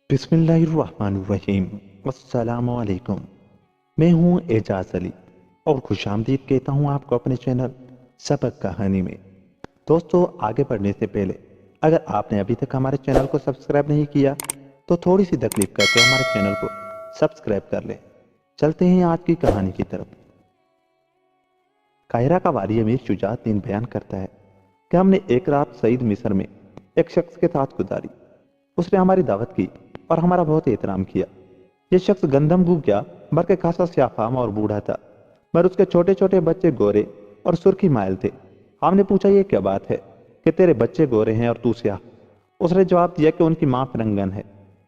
بسم اللہ الرحمن الرحیم۔ السلام علیکم۔ میں ہوں اعجاز علی اور خوش آمدید کہتا ہوں آپ کو اپنے چینل سبق کہانی میں۔ دوستو، آگے بڑھنے سے پہلے اگر آپ نے ابھی تک ہمارے چینل کو سبسکرائب نہیں کیا تو تھوڑی سی تکلیف کر کے ہمارے چینل کو سبسکرائب کر لیں۔ چلتے ہیں آج کی کہانی کی طرف۔ قاہرہ کا والی امیر شجاع الدین بیان کرتا ہے کہ ہم نے ایک رات سعید مصر میں ایک شخص کے ساتھ گزاری۔ اس نے ہماری دعوت کی اور ہمارا بہت احترام کیا۔ یہ شخص گندم گو گیا بلکہ خاصا سیاہ فام اور بوڑھا تھا، مگر اس کے چھوٹے چھوٹے بچے گورے اور سرخی مائل تھے۔ ہم نے پوچھا یہ کیا بات ہے کہ تیرے بچے گورے ہیں اور تو سیاہ؟ اس نے جواب دیا کہ ان کی ماں فرنگن ہے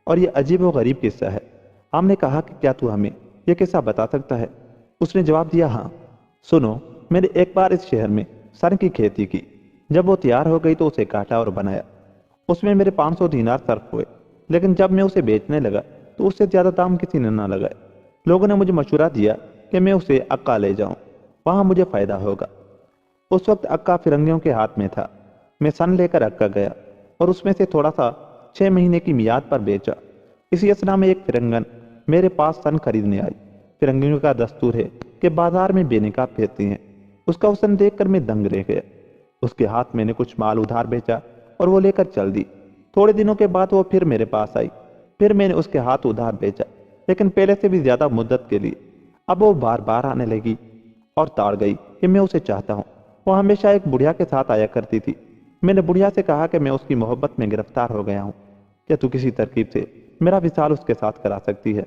اور یہ عجیب و غریب قصہ ہے۔ ہم نے کہا کہ کیا تو ہمیں یہ قصہ بتا سکتا ہے؟ اس نے جواب دیا ہاں، سنو، میں نے ایک بار اس شہر میں سن کی کھیتی کی۔ جب وہ تیار ہو گئی تو اسے کاٹا اور بنایا۔ اس میں میرے 500 دینار صرف ہوئے، لیکن جب میں اسے بیچنے لگا تو اس سے زیادہ دام کسی نے نہ لگائے۔ لوگوں نے مجھے مشورہ دیا کہ میں اسے عکا لے جاؤں، وہاں مجھے فائدہ ہوگا۔ اس وقت عکا فرنگیوں کے ہاتھ میں تھا۔ میں سن لے کر عکا گیا اور اس میں سے تھوڑا سا 6 مہینے کی میعاد پر بیچا۔ اسی اثنا میں ایک فرنگن میرے پاس سن خریدنے آئی۔ فرنگیوں کا دستور ہے کہ بازار میں بے نقاب پھرتی ہیں۔ اس کا حسن دیکھ کر میں دنگ رہ گیا۔ اس کے ہاتھ میں نے کچھ مال ادھار بیچا اور وہ لے کر چل دی۔ تھوڑے دنوں کے بعد وہ پھر میرے پاس آئی۔ پھر میں نے اس کے ہاتھ ادھار بیچا، لیکن پہلے سے بھی زیادہ مدت کے لیے۔ اب وہ بار بار آنے لگی اور تاڑ گئی کہ میں اسے چاہتا ہوں۔ وہ ہمیشہ ایک بڑھیا کے ساتھ آیا کرتی تھی۔ میں نے بڑھیا سے کہا کہ میں اس کی محبت میں گرفتار ہو گیا ہوں، کیا تو کسی ترکیب سے میرا وصال اس کے ساتھ کرا سکتی ہے؟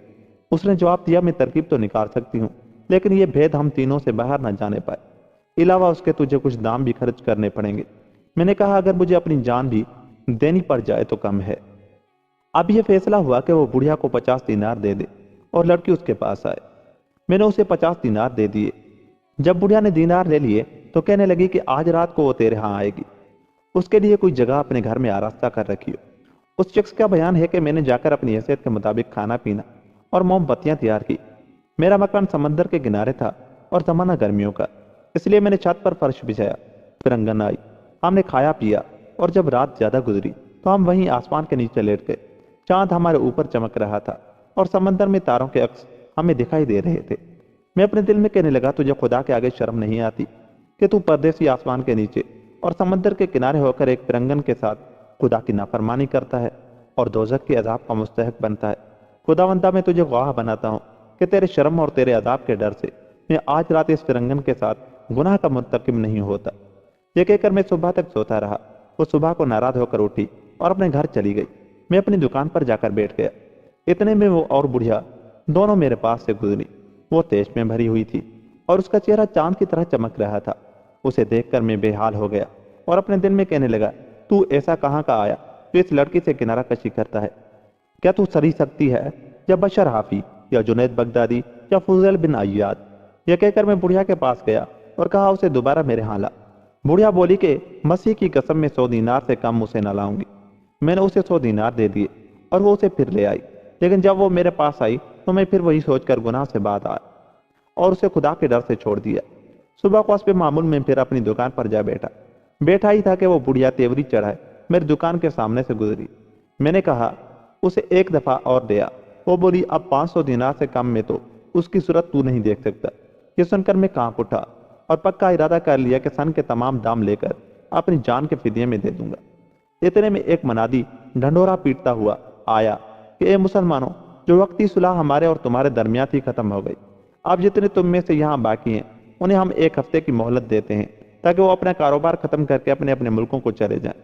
اس نے جواب دیا میں ترکیب تو نکال سکتی ہوں، لیکن یہ بھید ہم تینوں سے باہر نہ جانے پائے۔ علاوہ اس کے تجھے کچھ دام بھی خرچ کرنے پڑیں گے۔ میں نے کہا اگر مجھے اپنی جان بھی دینی پڑ جائے تو کم ہے۔ اب یہ فیصلہ ہوا کہ وہ بڑھیا کو 50 دینار دے دے اور لڑکی اس کے پاس آئے۔ میں نے اسے 50 دینار دے دیے۔ جب بڑھیا نے دینار لے لیے تو کہنے لگی کہ آج رات کو وہ تیرے ہاں آئے گی، اس کے لیے کوئی جگہ اپنے گھر میں آراستہ کر رکھی ہو۔ اس شخص کا بیان ہے کہ میں نے جا کر اپنی حیثیت کے مطابق کھانا پینا اور موم بتیاں تیار کی۔ میرا مکان سمندر کے کنارے تھا اور زمانہ گرمیوں کا، اس لیے میں نے چھت پر فرش بچھایا۔ فرنگن آئی، ہم نے کھایا پیا اور جب رات زیادہ گزری تو ہم وہیں آسمان کے نیچے لیٹ گئے۔ چاند ہمارے اوپر چمک رہا تھا اور سمندر میں تاروں کے عکس ہمیں دکھائی دے رہے تھے۔ میں اپنے دل میں کہنے لگا تجھے خدا کے آگے شرم نہیں آتی کہ تو پردیسی آسمان کے نیچے اور سمندر کے کنارے ہو کر ایک فرنگن کے ساتھ خدا کی نافرمانی کرتا ہے اور دوزخ کے عذاب کا مستحق بنتا ہے۔ خداوندہ میں تجھے گواہ بناتا ہوں کہ تیرے شرم اور تیرے عذاب کے ڈر سے میں آج رات اس فرنگن کے ساتھ گناہ کا مرتکب نہیں ہوتا۔ یہ کہہ کر میں صبح تک سوتا رہا۔ وہ صبح کو ناراض ہو کر اٹھی اور اپنے گھر چلی گئی۔ میں اپنی دکان پر جا کر بیٹھ گیا۔ اتنے میں وہ اور بڑھیا دونوں میرے پاس سے گزری۔ وہ تیش میں بھری ہوئی تھی اور اس کا چہرہ چاند کی طرح چمک رہا تھا۔ اسے دیکھ کر میں بے حال ہو گیا اور اپنے دل میں کہنے لگا تو ایسا کہاں کا آیا جو اس لڑکی سے کنارہ کشی کرتا ہے؟ کیا تو سری سکتی ہے یا بشر حافی یا جنید بغدادی یا فضیل بن عیاد؟ یہ کہہ کر میں بڑھیا کے پاس گیا اور کہا اسے دوبارہ میرے ہاں لا۔ بڑھیا بولی کہ مسیح کی قسم میں 100 دینار سے کم اسے نہ لاؤں گی۔ میں نے اسے 100 دینار دے دیے اور وہ اسے پھر لے آئی، لیکن جب وہ میرے پاس آئی تو میں پھر وہی سوچ کر گناہ سے بعد آیا اور اسے خدا کے ڈر سے چھوڑ دیا۔ صبح کو حسب معمول میں پھر اپنی دکان پر جا بیٹھا ہی تھا کہ وہ بڑھیا تیوری چڑھائے میری دکان کے سامنے سے گزری۔ میں نے کہا اسے ایک دفعہ اور دیا۔ وہ بولی اب 500 دینار سے کم میں تو اس کی صورت تو نہیں دیکھ سکتا۔ یہ سن کر میں کانپ اٹھا اور پکا ارادہ کر لیا کہ سن کے تمام دام لے کر اپنی جان کے فدیے میں دے دوں گا۔ اتنے میں ایک منادی ڈھنڈورا پیٹتا ہوا آیا کہ اے مسلمانوں، جو وقتی صلح ہمارے اور تمہارے درمیان تھی ختم ہو گئی۔ اب جتنے تم میں سے یہاں باقی ہیں انہیں ہم 1 ہفتے کی مہلت دیتے ہیں تاکہ وہ اپنا کاروبار ختم کر کے اپنے اپنے ملکوں کو چلے جائیں۔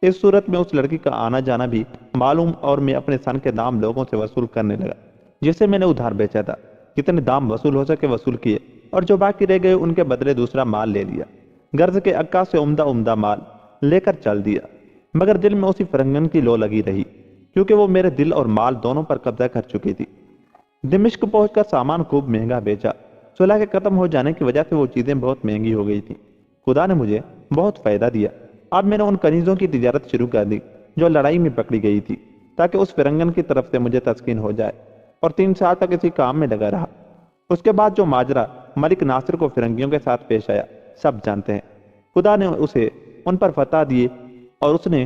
اس صورت میں اس لڑکی کا آنا جانا بھی معلوم اور میں اپنے سن کے دام لوگوں سے وصول کرنے لگا جسے میں نے ادھار بیچا تھا۔ جتنے دام وصول ہو سکے وصول کیے اور جو باقی رہ گئے ان کے بدلے دوسرا مال لے لیا۔ غرض کے عکا سے عمدہ مال لے کر چل دیا، مگر دل میں اسی فرنگن کی لو لگی رہی کیونکہ وہ میرے دل اور مال دونوں پر قبضہ کر چکی تھی۔ دمشق پہنچ کر سامان خوب مہنگا بیچا۔ صلح کے ختم ہو جانے کی وجہ سے وہ چیزیں بہت مہنگی ہو گئی تھیں۔ خدا نے مجھے بہت فائدہ دیا۔ اب میں نے ان کنیزوں کی تجارت شروع کر دی جو لڑائی میں پکڑی گئی تھی تاکہ اس فرنگن کی طرف سے مجھے تسکین ہو جائے، اور 3 سال تک اسی کام میں لگا رہا۔ اس کے بعد جو ماجرا ملک ناصر کو فرنگیوں کے ساتھ پیش آیا سب جانتے ہیں۔ خدا نے اسے ان پر فتح دیے اور اس نے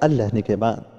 اللہ نے کے بعد